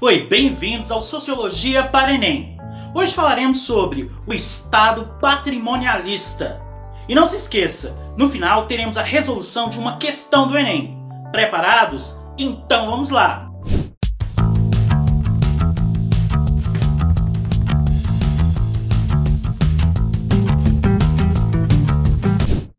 Oi, bem-vindos ao Sociologia para Enem. Hoje falaremos sobre o Estado patrimonialista. E não se esqueça, no final teremos a resolução de uma questão do Enem. Preparados? Então vamos lá!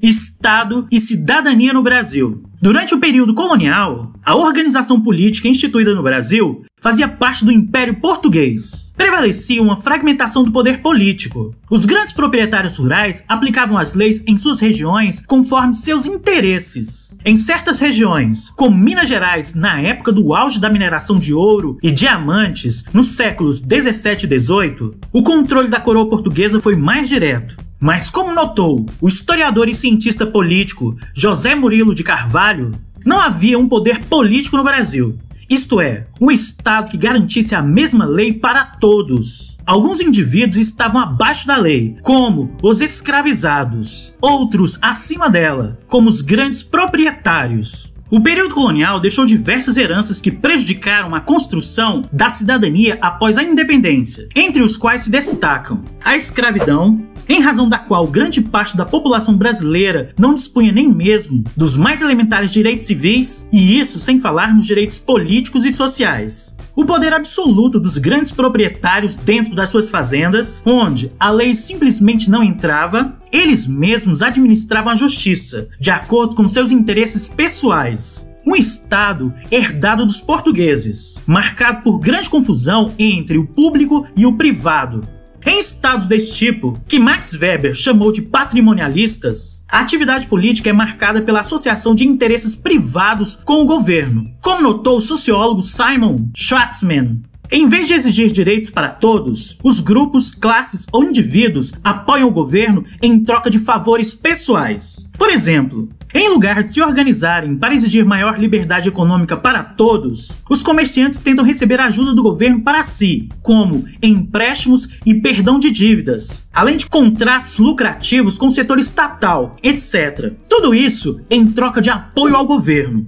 Estado e cidadania no Brasil. Durante o período colonial, a organização política instituída no Brasil fazia parte do Império Português. Prevalecia uma fragmentação do poder político. Os grandes proprietários rurais aplicavam as leis em suas regiões conforme seus interesses. Em certas regiões, como Minas Gerais na época do auge da mineração de ouro e diamantes, nos séculos 17 e 18, o controle da coroa portuguesa foi mais direto. Mas como notou o historiador e cientista político José Murilo de Carvalho, não havia um poder político no Brasil, isto é, um Estado que garantisse a mesma lei para todos. Alguns indivíduos estavam abaixo da lei, como os escravizados, outros acima dela, como os grandes proprietários. O período colonial deixou diversas heranças que prejudicaram a construção da cidadania após a independência, entre os quais se destacam a escravidão, em razão da qual grande parte da população brasileira não dispunha nem mesmo dos mais elementares direitos civis, e isso sem falar nos direitos políticos e sociais. O poder absoluto dos grandes proprietários dentro das suas fazendas, onde a lei simplesmente não entrava, eles mesmos administravam a justiça, de acordo com seus interesses pessoais. Um Estado herdado dos portugueses, marcado por grande confusão entre o público e o privado. Em estados desse tipo, que Max Weber chamou de patrimonialistas, a atividade política é marcada pela associação de interesses privados com o governo, como notou o sociólogo Simon Schwarzman. Em vez de exigir direitos para todos, os grupos, classes ou indivíduos apoiam o governo em troca de favores pessoais. Por exemplo, em lugar de se organizarem para exigir maior liberdade econômica para todos, os comerciantes tentam receber ajuda do governo para si, como empréstimos e perdão de dívidas, além de contratos lucrativos com o setor estatal, etc. Tudo isso em troca de apoio ao governo.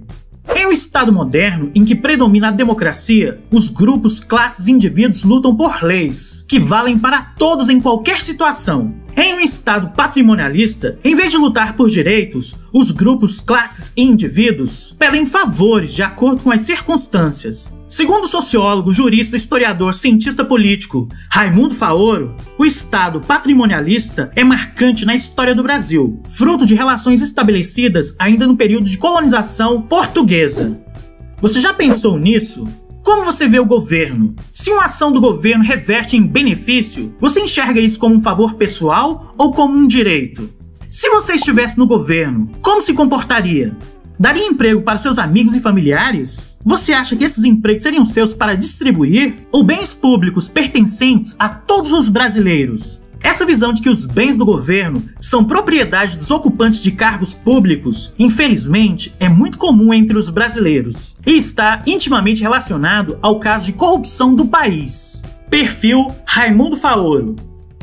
Em um Estado moderno em que predomina a democracia, os grupos, classes e indivíduos lutam por leis, que valem para todos em qualquer situação. Em um Estado patrimonialista, em vez de lutar por direitos, os grupos, classes e indivíduos pedem favores de acordo com as circunstâncias. Segundo o sociólogo, jurista, historiador, cientista político Raimundo Faoro, o Estado patrimonialista é marcante na história do Brasil, fruto de relações estabelecidas ainda no período de colonização portuguesa. Você já pensou nisso? Como você vê o governo? Se uma ação do governo reverte em benefício, você enxerga isso como um favor pessoal ou como um direito? Se você estivesse no governo, como se comportaria? Daria emprego para seus amigos e familiares? Você acha que esses empregos seriam seus para distribuir? Ou bens públicos pertencentes a todos os brasileiros? Essa visão de que os bens do governo são propriedade dos ocupantes de cargos públicos, infelizmente, é muito comum entre os brasileiros e está intimamente relacionado ao caso de corrupção do país. Perfil Raimundo Faoro.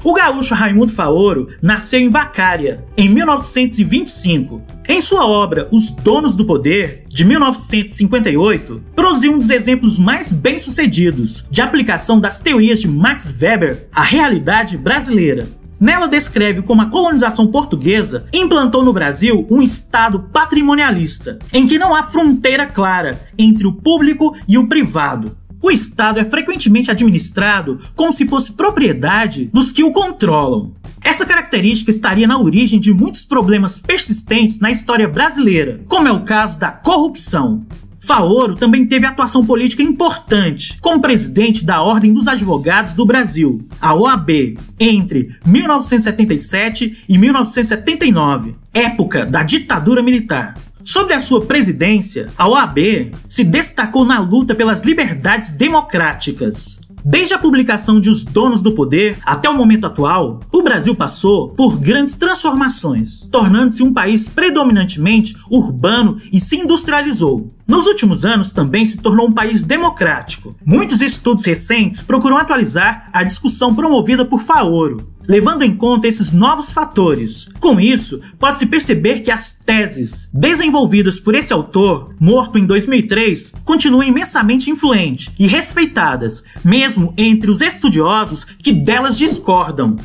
O gaúcho Raimundo Faoro nasceu em Vacaria, em 1925. Em sua obra Os Donos do Poder, de 1958, produziu um dos exemplos mais bem-sucedidos de aplicação das teorias de Max Weber à realidade brasileira. Nela descreve como a colonização portuguesa implantou no Brasil um Estado patrimonialista, em que não há fronteira clara entre o público e o privado. O Estado é frequentemente administrado como se fosse propriedade dos que o controlam. Essa característica estaria na origem de muitos problemas persistentes na história brasileira, como é o caso da corrupção. Faoro também teve atuação política importante como presidente da Ordem dos Advogados do Brasil, a OAB, entre 1977 e 1979, época da ditadura militar. Sob a sua presidência, a OAB se destacou na luta pelas liberdades democráticas. Desde a publicação de Os Donos do Poder até o momento atual, o Brasil passou por grandes transformações, tornando-se um país predominantemente urbano e se industrializou. Nos últimos anos também se tornou um país democrático. Muitos estudos recentes procuram atualizar a discussão promovida por Faoro, levando em conta esses novos fatores. Com isso, pode-se perceber que as teses desenvolvidas por esse autor, morto em 2003, continuam imensamente influentes e respeitadas, mesmo entre os estudiosos que delas discordam.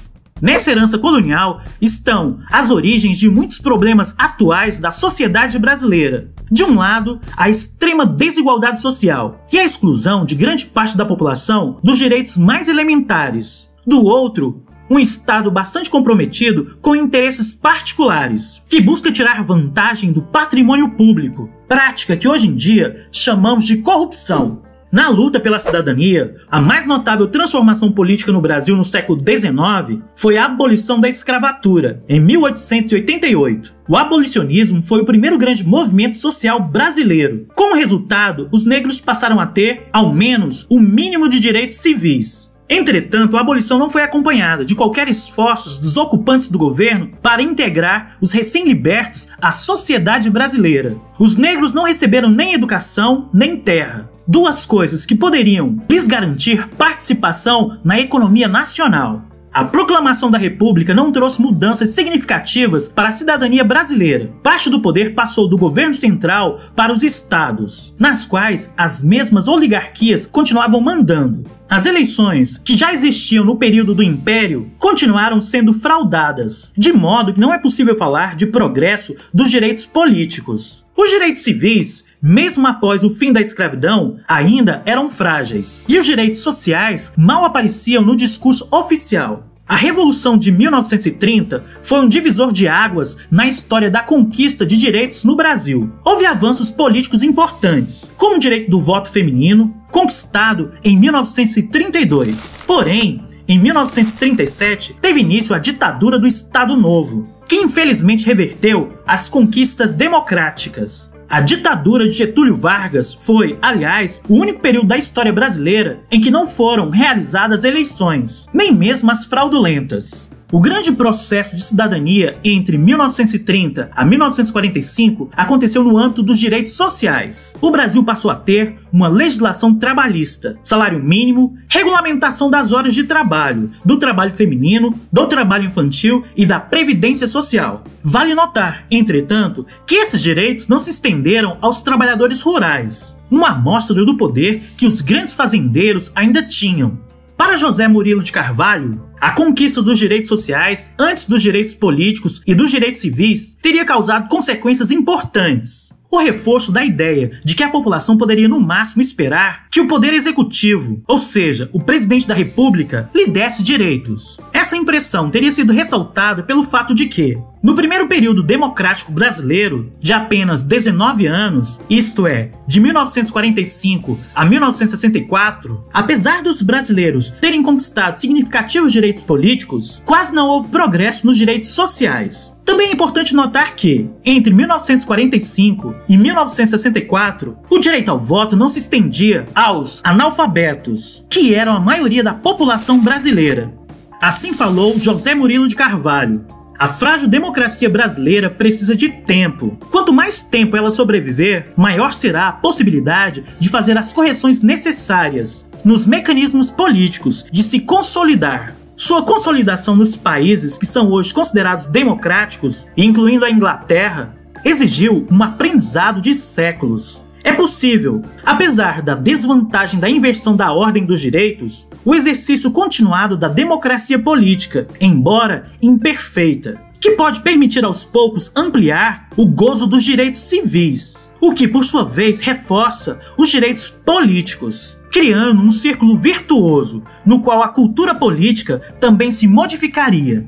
Nessa herança colonial estão as origens de muitos problemas atuais da sociedade brasileira. De um lado, a extrema desigualdade social e a exclusão de grande parte da população dos direitos mais elementares. Do outro, um Estado bastante comprometido com interesses particulares, que busca tirar vantagem do patrimônio público, prática que hoje em dia chamamos de corrupção. Na luta pela cidadania, a mais notável transformação política no Brasil no século XIX foi a abolição da escravatura, em 1888. O abolicionismo foi o primeiro grande movimento social brasileiro. Como resultado, os negros passaram a ter, ao menos, o mínimo de direitos civis. Entretanto, a abolição não foi acompanhada de qualquer esforços dos ocupantes do governo para integrar os recém-libertos à sociedade brasileira. Os negros não receberam nem educação, nem terra. Duas coisas que poderiam lhes garantir participação na economia nacional. A proclamação da República não trouxe mudanças significativas para a cidadania brasileira. Parte do poder passou do governo central para os estados, nas quais as mesmas oligarquias continuavam mandando. As eleições, que já existiam no período do Império, continuaram sendo fraudadas, de modo que não é possível falar de progresso dos direitos políticos. Os direitos civis, mesmo após o fim da escravidão, ainda eram frágeis, e os direitos sociais mal apareciam no discurso oficial. A Revolução de 1930 foi um divisor de águas na história da conquista de direitos no Brasil. Houve avanços políticos importantes, como o direito do voto feminino, conquistado em 1932. Porém, em 1937, teve início a ditadura do Estado Novo, que infelizmente reverteu as conquistas democráticas. A ditadura de Getúlio Vargas foi, aliás, o único período da história brasileira em que não foram realizadas eleições, nem mesmo as fraudulentas. O grande processo de cidadania entre 1930 a 1945 aconteceu no âmbito dos direitos sociais. O Brasil passou a ter uma legislação trabalhista, salário mínimo, regulamentação das horas de trabalho, do trabalho feminino, do trabalho infantil e da previdência social. Vale notar, entretanto, que esses direitos não se estenderam aos trabalhadores rurais, uma amostra do poder que os grandes fazendeiros ainda tinham. Para José Murilo de Carvalho, a conquista dos direitos sociais, antes dos direitos políticos e dos direitos civis, teria causado consequências importantes. O reforço da ideia de que a população poderia no máximo esperar que o poder executivo, ou seja, o presidente da República, lhe desse direitos. Essa impressão teria sido ressaltada pelo fato de que, no primeiro período democrático brasileiro, de apenas 19 anos, isto é, de 1945 a 1964, apesar dos brasileiros terem conquistado significativos direitos políticos, quase não houve progresso nos direitos sociais. Também é importante notar que, entre 1945 e 1964, o direito ao voto não se estendia aos analfabetos, que eram a maioria da população brasileira. Assim falou José Murilo de Carvalho. A frágil democracia brasileira precisa de tempo. Quanto mais tempo ela sobreviver, maior será a possibilidade de fazer as correções necessárias nos mecanismos políticos de se consolidar. Sua consolidação nos países que são hoje considerados democráticos, incluindo a Inglaterra, exigiu um aprendizado de séculos. É possível, apesar da desvantagem da inversão da ordem dos direitos, o exercício continuado da democracia política, embora imperfeita, que pode permitir aos poucos ampliar o gozo dos direitos civis, o que por sua vez reforça os direitos políticos, criando um círculo virtuoso no qual a cultura política também se modificaria.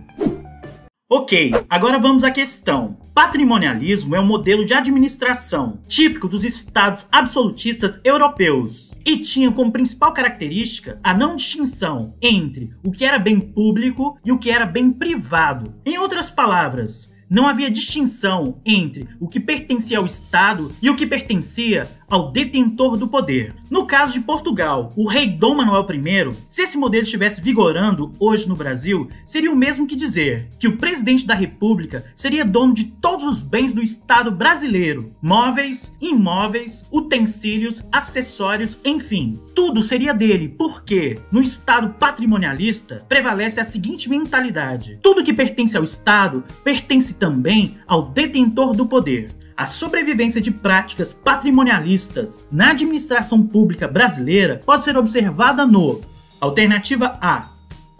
Ok, agora vamos à questão. Patrimonialismo é um modelo de administração típico dos estados absolutistas europeus e tinha como principal característica a não distinção entre o que era bem público e o que era bem privado. Em outras palavras, não havia distinção entre o que pertencia ao Estado e o que pertencia ao detentor do poder. No caso de Portugal, o rei Dom Manuel I, se esse modelo estivesse vigorando hoje no Brasil, seria o mesmo que dizer que o presidente da República seria dono de todos os bens do Estado brasileiro, móveis, imóveis, utensílios, acessórios, enfim. Tudo seria dele, porque no Estado patrimonialista prevalece a seguinte mentalidade: tudo que pertence ao Estado pertence também ao detentor do poder. A sobrevivência de práticas patrimonialistas na administração pública brasileira pode ser observada no: alternativa A,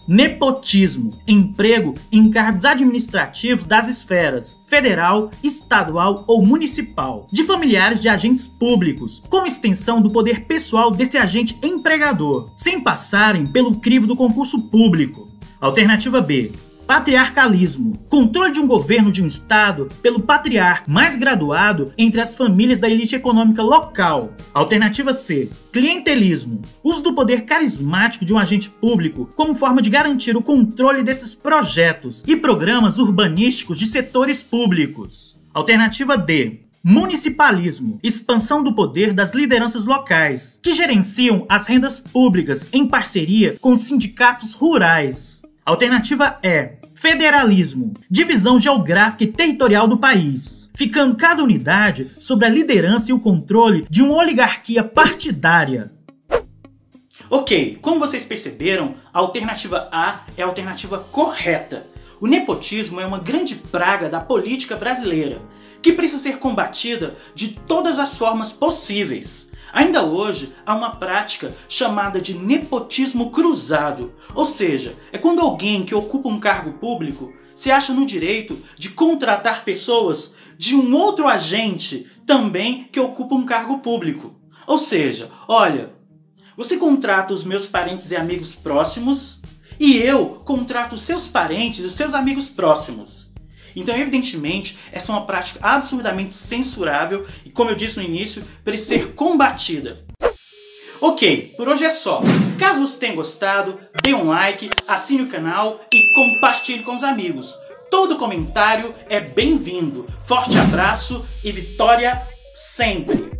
nepotismo, emprego em cargos administrativos das esferas federal, estadual ou municipal, de familiares de agentes públicos, como extensão do poder pessoal desse agente empregador, sem passarem pelo crivo do concurso público. Alternativa B, patriarcalismo, controle de um governo de um estado pelo patriarca mais graduado entre as famílias da elite econômica local. Alternativa C, clientelismo, uso do poder carismático de um agente público como forma de garantir o controle desses projetos e programas urbanísticos de setores públicos. Alternativa D, municipalismo, expansão do poder das lideranças locais, que gerenciam as rendas públicas em parceria com os sindicatos rurais. Alternativa E, federalismo, divisão geográfica e territorial do país, ficando cada unidade sob a liderança e o controle de uma oligarquia partidária. Ok, como vocês perceberam, a alternativa A é a alternativa correta. O nepotismo é uma grande praga da política brasileira, que precisa ser combatida de todas as formas possíveis. Ainda hoje, há uma prática chamada de nepotismo cruzado, ou seja, é quando alguém que ocupa um cargo público se acha no direito de contratar pessoas de um outro agente também que ocupa um cargo público. Ou seja, olha, você contrata os meus parentes e amigos próximos e eu contrato os seus parentes e os seus amigos próximos. Então, evidentemente, essa é uma prática absurdamente censurável e, como eu disse no início, precisa ser combatida. Ok, por hoje é só. Caso você tenha gostado, dê um like, assine o canal e compartilhe com os amigos. Todo comentário é bem-vindo. Forte abraço e vitória sempre!